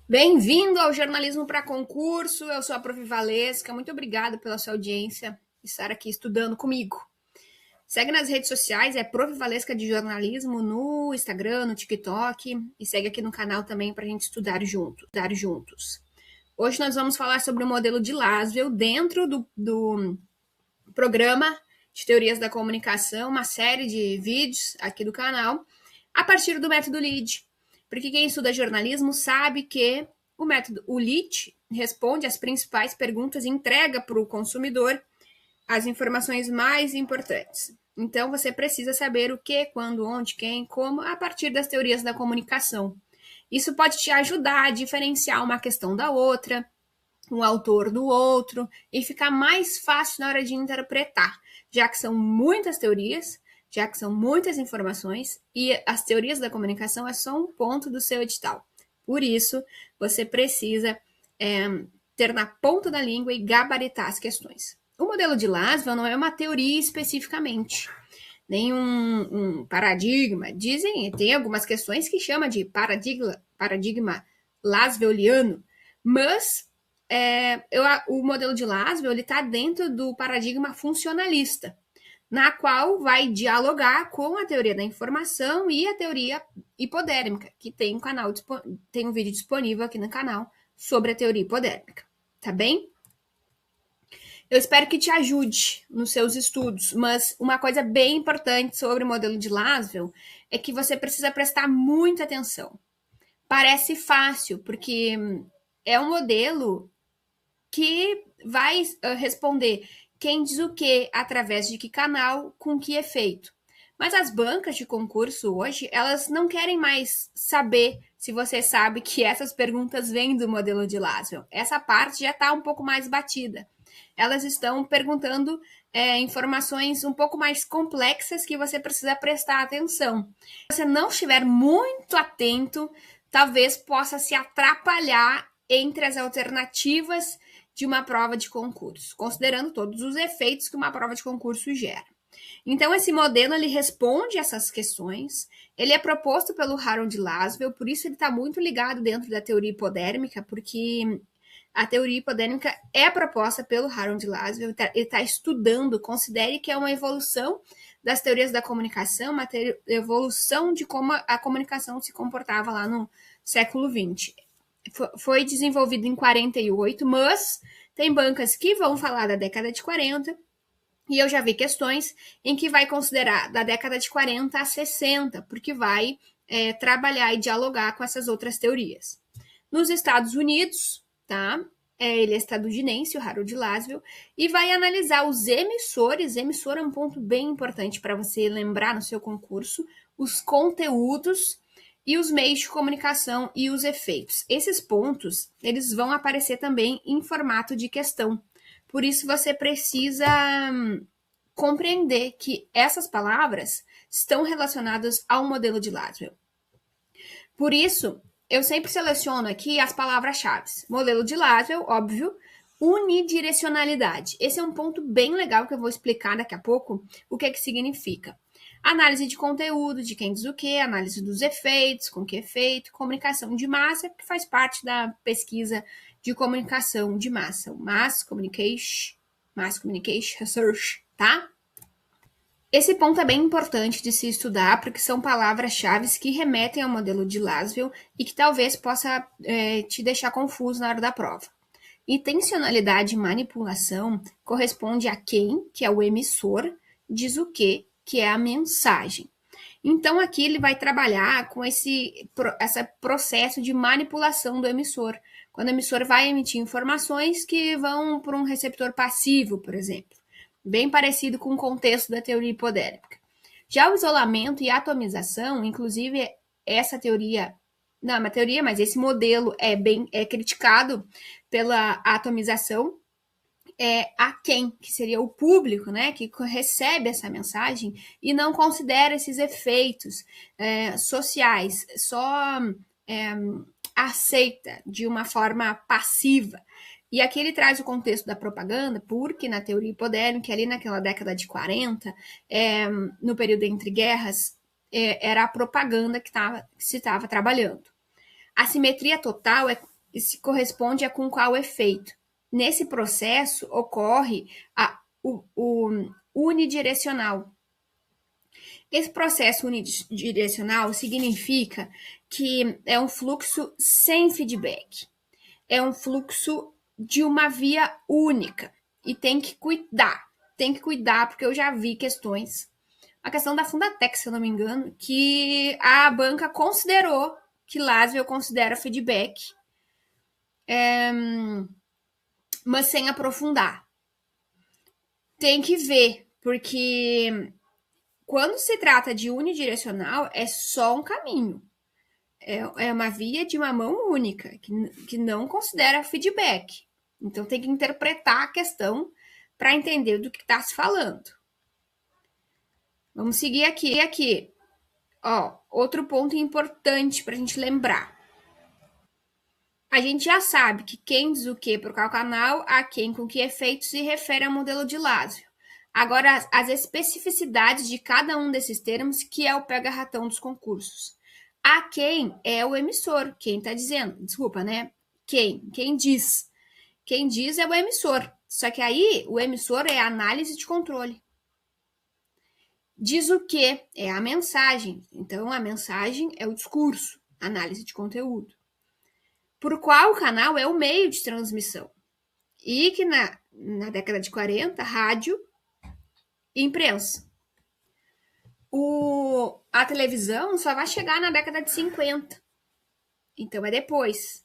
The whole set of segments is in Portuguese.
Bem-vindo ao Jornalismo para Concurso. Eu sou a Prof. Valesca. Muito obrigada pela sua audiência e estar aqui estudando comigo. Segue nas redes sociais, é Prof. Valesca de Jornalismo no Instagram, no TikTok e segue aqui no canal também para a gente estudar juntos. Hoje nós vamos falar sobre o modelo de Lasswell dentro do programa de Teorias da Comunicação, uma série de vídeos aqui do canal, a partir do método LEAD. Porque quem estuda jornalismo sabe que o LEAD responde às principais perguntas e entrega para o consumidor as informações mais importantes. Então, você precisa saber o que, quando, onde, quem, como, a partir das teorias da comunicação. Isso pode te ajudar a diferenciar uma questão da outra, um autor do outro, e ficar mais fácil na hora de interpretar, já que são muitas teorias, já que são muitas informações, e as teorias da comunicação é só um ponto do seu edital. Por isso, você precisa ter na ponta da língua e gabaritar as questões. O modelo de Lasswell não é uma teoria especificamente, nem um paradigma. Tem algumas questões que chama de paradigma Lasswelliano, mas o modelo de Lasswell está dentro do paradigma funcionalista, na qual vai dialogar com a teoria da informação e a teoria hipodérmica, que tem um vídeo disponível aqui no canal sobre a teoria hipodérmica, tá bem? Eu espero que te ajude nos seus estudos, mas uma coisa bem importante sobre o modelo de Lasswell é que você precisa prestar muita atenção. Parece fácil, porque é um modelo que vai responder quem diz o que, através de que canal, com que efeito. Mas as bancas de concurso hoje, elas não querem mais saber se você sabe que essas perguntas vêm do modelo de Lasswell. Essa parte já está um pouco mais batida. Elas estão perguntando informações um pouco mais complexas que você precisa prestar atenção. Se você não estiver muito atento, talvez possa se atrapalhar entre as alternativas de uma prova de concurso, considerando todos os efeitos que uma prova de concurso gera. Então, esse modelo ele responde essas questões, ele é proposto pelo Harold Lasswell, por isso ele está muito ligado dentro da teoria hipodérmica, porque a teoria hipodérmica é proposta pelo Harold Lasswell, ele está estudando, considere que é uma evolução das teorias da comunicação, uma evolução de como a comunicação se comportava lá no século XX. Foi desenvolvido em 48, mas tem bancas que vão falar da década de 40, e eu já vi questões em que vai considerar da década de 40 a 60, porque vai trabalhar e dialogar com essas outras teorias. Nos Estados Unidos, tá? Ele é estadunidense, o Harold Lasswell, e vai analisar os emissores. Emissor é um ponto bem importante para você lembrar no seu concurso, os conteúdos e os meios de comunicação e os efeitos. Esses pontos, eles vão aparecer também em formato de questão. Por isso, você precisa compreender que essas palavras estão relacionadas ao modelo de Lasswell. Por isso, eu sempre seleciono aqui as palavras-chave. Modelo de Lasswell, óbvio, unidirecionalidade. Esse é um ponto bem legal que eu vou explicar daqui a pouco o que significa. Análise de conteúdo, de quem diz o que, análise dos efeitos, com que efeito, comunicação de massa, que faz parte da pesquisa de comunicação de massa, o Mass Communication Research, tá? Esse ponto é bem importante de se estudar, porque são palavras-chave que remetem ao modelo de Lasswell e que talvez possa te deixar confuso na hora da prova. Intencionalidade e manipulação corresponde a quem, que é o emissor, diz o que é a mensagem. Então, aqui ele vai trabalhar com esse processo de manipulação do emissor, quando o emissor vai emitir informações que vão para um receptor passivo, por exemplo, bem parecido com o contexto da teoria hipodérmica. Já o isolamento e atomização, inclusive essa teoria, não é uma teoria, mas esse modelo é criticado pela atomização, a quem, que seria o público, né, que recebe essa mensagem e não considera esses efeitos sociais, só aceita de uma forma passiva. E aqui ele traz o contexto da propaganda, porque na teoria hipodérmica, ali naquela década de 40, no período entre guerras, era a propaganda que se estava trabalhando. A simetria total se corresponde a com qual efeito. Nesse processo ocorre o unidirecional. Esse processo unidirecional significa que é um fluxo sem feedback. É um fluxo de uma via única. E tem que cuidar, porque eu já vi questões. A questão da Fundatec, se eu não me engano, que a banca considerou que Laswell considera feedback, mas sem aprofundar. Tem que ver, porque quando se trata de unidirecional, é só um caminho. É uma via de uma mão única, que não considera feedback. Então, tem que interpretar a questão para entender do que está se falando. Vamos seguir aqui. Ó, outro ponto importante para a gente lembrar. A gente já sabe que quem diz o que para qual canal, a quem com que efeito se refere ao modelo de Laswell. Agora, as especificidades de cada um desses termos, que é o pega-ratão dos concursos. A quem é o emissor, quem está dizendo. Desculpa, né? Quem diz. Quem diz é o emissor. Só que aí, o emissor é a análise de controle. Diz o que? É a mensagem. Então, a mensagem é o discurso, análise de conteúdo. Por qual canal é o meio de transmissão? E que na década de 40, rádio e imprensa. A televisão só vai chegar na década de 50. Então, é depois.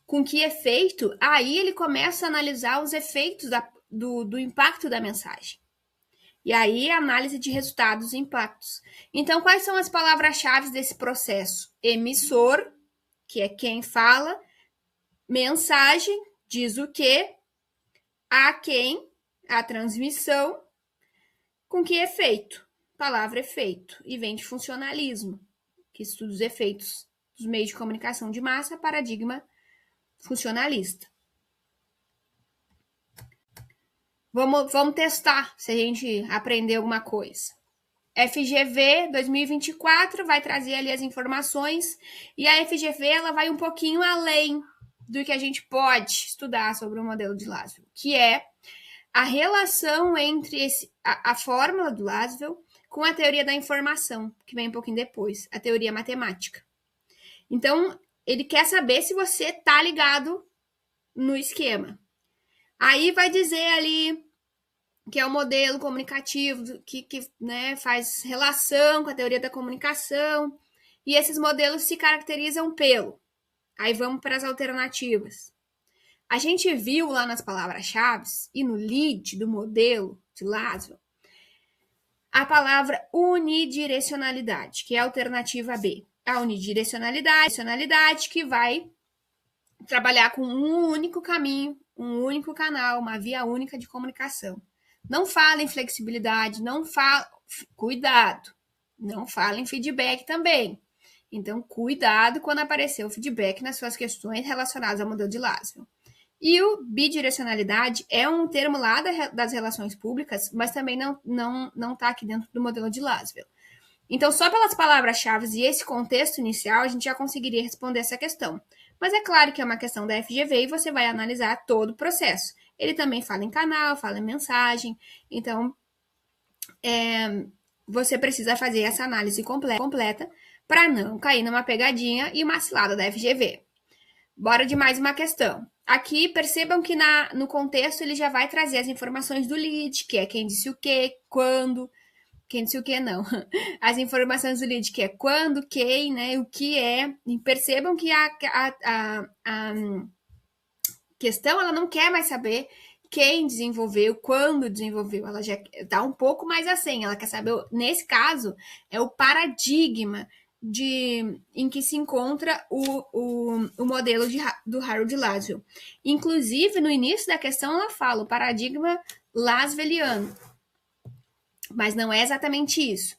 Com que efeito? Aí ele começa a analisar os efeitos do impacto da mensagem. E aí, análise de resultados e impactos. Então, quais são as palavras-chave desse processo? Emissor, que é quem fala. Mensagem, diz o que. A quem, a transmissão. Com que efeito? Palavra efeito. E vem de funcionalismo, que estuda os efeitos dos meios de comunicação de massa, paradigma funcionalista. Vamos testar se a gente aprender alguma coisa. FGV 2024 vai trazer ali as informações, e a FGV ela vai um pouquinho além do que a gente pode estudar sobre o modelo de Laswell, que é a relação entre a fórmula do Laswell com a teoria da informação, que vem um pouquinho depois, a teoria matemática. Então, ele quer saber se você está ligado no esquema. Aí vai dizer ali que é o modelo comunicativo, que né, faz relação com a teoria da comunicação, e esses modelos se caracterizam pelo. Aí vamos para as alternativas. A gente viu lá nas palavras-chave e no lead do modelo de Laswell a palavra unidirecionalidade, que é a alternativa B. A unidirecionalidade que vai trabalhar com um único caminho, um único canal, uma via única de comunicação. Não fala em flexibilidade, cuidado, não fala em feedback também. Então, cuidado quando aparecer o feedback nas suas questões relacionadas ao modelo de Laswell. E o bidirecionalidade é um termo lá das relações públicas, mas também não está aqui dentro do modelo de Laswell. Então, só pelas palavras-chave e esse contexto inicial, a gente já conseguiria responder essa questão. Mas é claro que é uma questão da FGV e você vai analisar todo o processo. Ele também fala em canal, fala em mensagem. Então, você precisa fazer essa análise completa para não cair numa pegadinha e uma cilada da FGV. Bora de mais uma questão. Aqui, percebam que no contexto ele já vai trazer as informações do lead, que é quem disse o quê, quando, quem disse o quê não. As informações do lead, que é quando, quem, né, o que é. E percebam que a questão, ela não quer mais saber quem desenvolveu, quando desenvolveu. Ela já dá um pouco mais assim. Ela quer saber, nesse caso, é o paradigma em que se encontra o modelo do Harold Laswell. Inclusive, no início da questão, ela fala o paradigma laswelliano. Mas não é exatamente isso.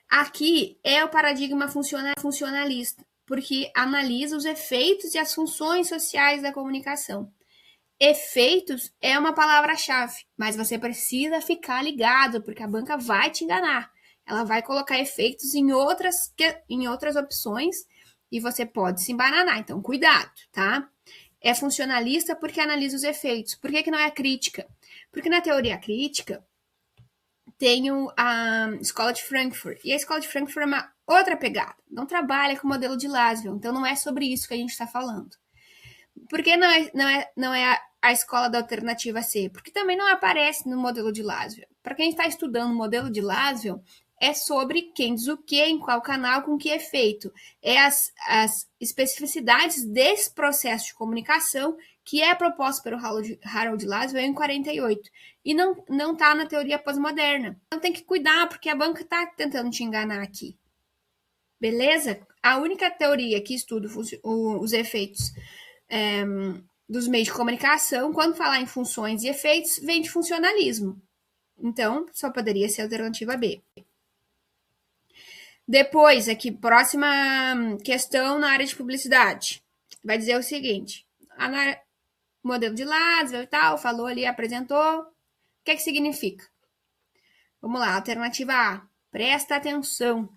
Aqui é o paradigma funcionalista, porque analisa os efeitos e as funções sociais da comunicação. Efeitos é uma palavra-chave, mas você precisa ficar ligado, porque a banca vai te enganar. Ela vai colocar efeitos em outras opções e você pode se embananar. Então, cuidado, tá? É funcionalista porque analisa os efeitos. Por que não é crítica? Porque na teoria crítica tem a Escola de Frankfurt. E a Escola de Frankfurt é uma outra pegada. Não trabalha com o modelo de Lasswell. Então, não é sobre isso que a gente está falando. Por que não é a escola da alternativa C? Porque também não aparece no modelo de Lasswell. Para quem está estudando o modelo de Lasswell, é sobre quem diz o que, em qual canal, com que efeito. É as especificidades desse processo de comunicação que é proposto pelo Harold Lasswell em 48. E não está na teoria pós-moderna. Então tem que cuidar, porque a banca está tentando te enganar aqui. Beleza? A única teoria que estuda os efeitos dos meios de comunicação, quando falar em funções e efeitos, vem de funcionalismo. Então, só poderia ser a alternativa B. Depois, aqui, próxima questão na área de publicidade. Vai dizer o seguinte: modelo de Lasswell e tal, falou ali, apresentou. O que significa? Vamos lá, alternativa A. Presta atenção.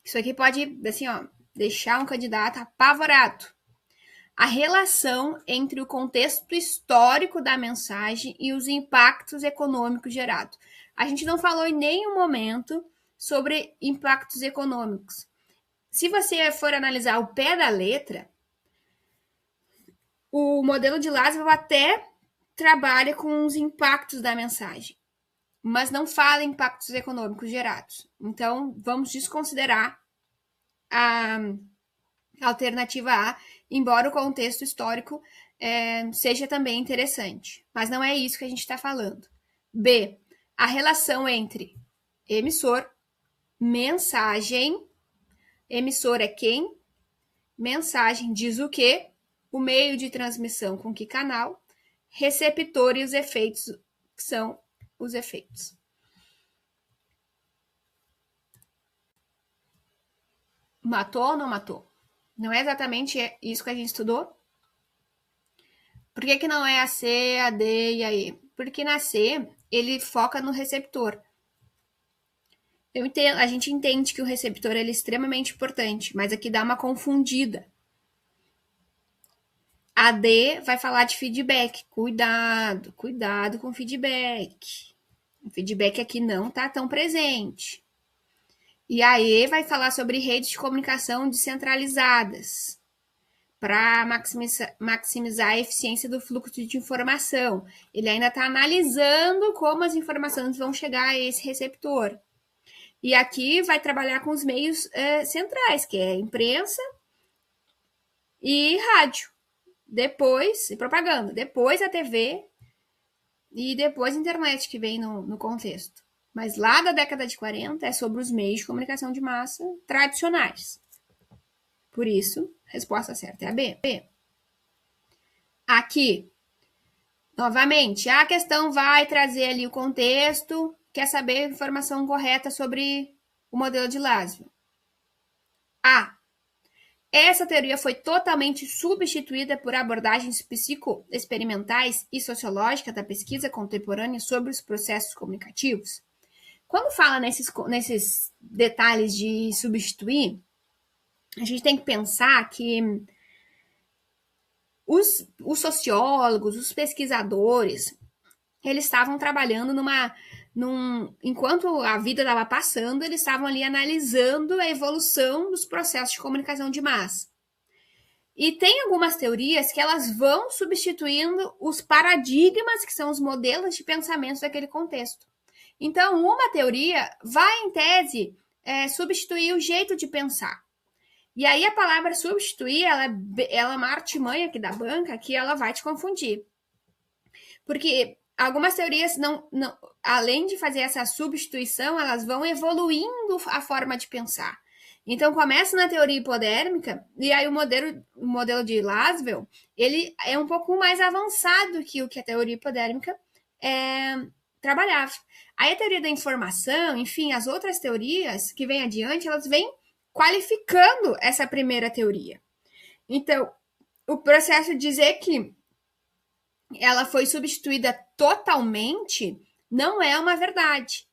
Isso aqui pode, assim, ó, deixar um candidato apavorado. A relação entre o contexto histórico da mensagem e os impactos econômicos gerados. A gente não falou em nenhum momento sobre impactos econômicos. Se você for analisar o pé da letra, o modelo de Lasswell até trabalha com os impactos da mensagem, mas não fala em impactos econômicos gerados. Então, vamos desconsiderar a alternativa A, embora o contexto histórico seja também interessante. Mas não é isso que a gente está falando. B, a relação entre emissor, mensagem, emissor é quem, mensagem diz o quê, o meio de transmissão com que canal, receptor e os efeitos, que são os efeitos. Matou ou não matou? Não é exatamente isso que a gente estudou? Por que não é a C, a D e a E? Porque na C, ele foca no receptor. A gente entende que o receptor ele é extremamente importante, mas aqui dá uma confundida. A D vai falar de feedback. Cuidado com feedback. O feedback aqui não está tão presente. E a E vai falar sobre redes de comunicação descentralizadas para maximizar a eficiência do fluxo de informação. Ele ainda está analisando como as informações vão chegar a esse receptor. E aqui vai trabalhar com os meios centrais, que é imprensa e rádio. Depois, e propaganda. Depois a TV e depois a internet, que vem no contexto. Mas lá da década de 40 é sobre os meios de comunicação de massa tradicionais. Por isso, a resposta certa é a B. Aqui, novamente, a questão vai trazer ali o contexto, quer saber a informação correta sobre o modelo de Lasswell. A. Essa teoria foi totalmente substituída por abordagens psicoexperimentais e sociológicas da pesquisa contemporânea sobre os processos comunicativos. Quando fala nesses detalhes de substituir, a gente tem que pensar que os sociólogos, os pesquisadores, eles estavam trabalhando enquanto a vida estava passando, eles estavam ali analisando a evolução dos processos de comunicação de massa. E tem algumas teorias que elas vão substituindo os paradigmas, que são os modelos de pensamento daquele contexto. Então, uma teoria vai, em tese, substituir o jeito de pensar. E aí a palavra substituir, ela é uma artimanha aqui da banca que ela vai te confundir. Porque algumas teorias, além de fazer essa substituição, elas vão evoluindo a forma de pensar. Então, começa na teoria hipodérmica, e aí o modelo de Lasswell, ele é um pouco mais avançado que o que a teoria hipodérmica trabalhava. Aí a teoria da informação, enfim, as outras teorias que vêm adiante, elas vêm qualificando essa primeira teoria. Então, o processo de dizer que ela foi substituída totalmente não é uma verdade.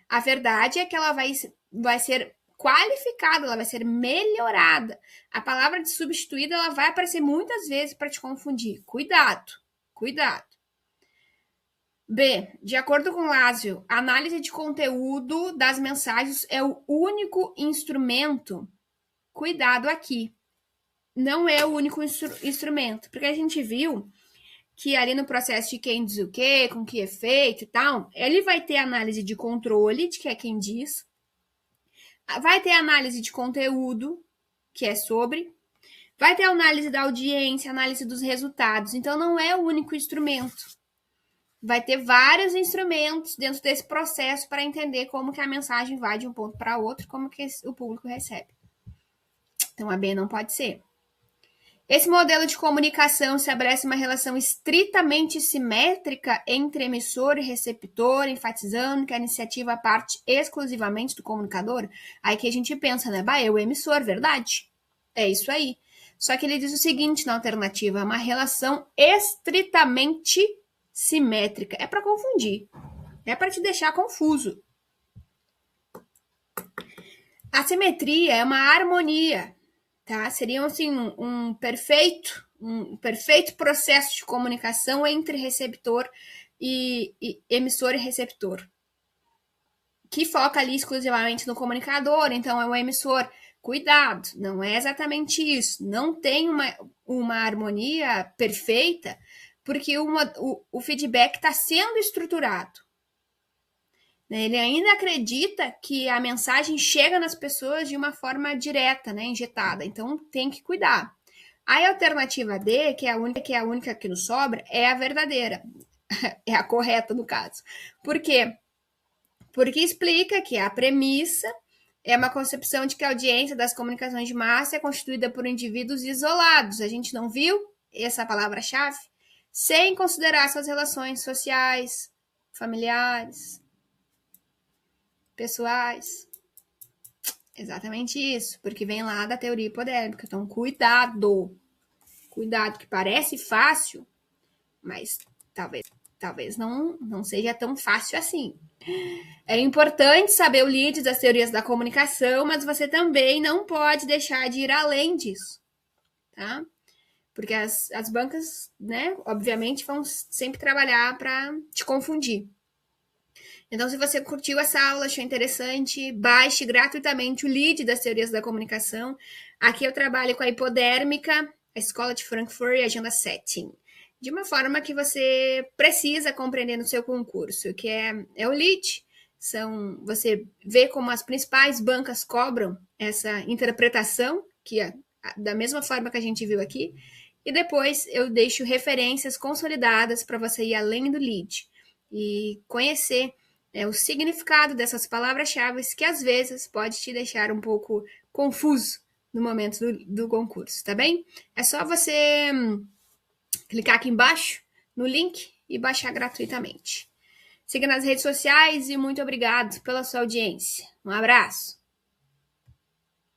A verdade é que ela vai ser qualificada, ela vai ser melhorada. A palavra de substituída, ela vai aparecer muitas vezes para te confundir. Cuidado, cuidado. B, de acordo com Lázio, a análise de conteúdo das mensagens é o único instrumento. Cuidado aqui. Não é o único instrumento, porque a gente viu que ali no processo de quem diz o quê, com que efeito e tal, ele vai ter análise de controle, de que é quem diz, vai ter análise de conteúdo, que é sobre, vai ter análise da audiência, análise dos resultados, então não é o único instrumento. Vai ter vários instrumentos dentro desse processo para entender como que a mensagem vai de um ponto para outro, como que o público recebe. Então a B não pode ser. Esse modelo de comunicação estabelece uma relação estritamente simétrica entre emissor e receptor, enfatizando que a iniciativa parte exclusivamente do comunicador. Aí que a gente pensa, né? Bah, é o emissor, verdade? É isso aí. Só que ele diz o seguinte na alternativa, uma relação estritamente simétrica. É para confundir. É para te deixar confuso. A simetria é uma harmonia. Tá? Seria assim, um perfeito processo de comunicação entre receptor e emissor e receptor, que foca ali exclusivamente no comunicador. Então é o emissor, cuidado, não é exatamente isso, não tem uma harmonia perfeita, porque o feedback está sendo estruturado. Ele ainda acredita que a mensagem chega nas pessoas de uma forma direta, né, injetada. Então, tem que cuidar. A alternativa D, que é a única que nos sobra, é a verdadeira. É a correta, no caso. Por quê? Porque explica que a premissa é uma concepção de que a audiência das comunicações de massa é constituída por indivíduos isolados. A gente não viu essa palavra-chave? Sem considerar suas relações sociais, familiares, pessoais. Exatamente isso, porque vem lá da teoria hipodérmica. Então, cuidado. Cuidado, que parece fácil, mas talvez não seja tão fácil assim. É importante saber o lead das teorias da comunicação, mas você também não pode deixar de ir além disso, tá? Porque as bancas, né, obviamente, vão sempre trabalhar para te confundir. Então, se você curtiu essa aula, achou interessante, baixe gratuitamente o lead das teorias da comunicação. Aqui eu trabalho com a hipodérmica, a Escola de Frankfurt e a Agenda Setting, de uma forma que você precisa compreender no seu concurso, que é o lead. Você vê como as principais bancas cobram essa interpretação, que é da mesma forma que a gente viu aqui, e depois eu deixo referências consolidadas para você ir além do lead e conhecer o significado dessas palavras-chave que às vezes pode te deixar um pouco confuso no momento do concurso, tá bem? É só você clicar aqui embaixo no link e baixar gratuitamente. Siga nas redes sociais e muito obrigado pela sua audiência. Um abraço!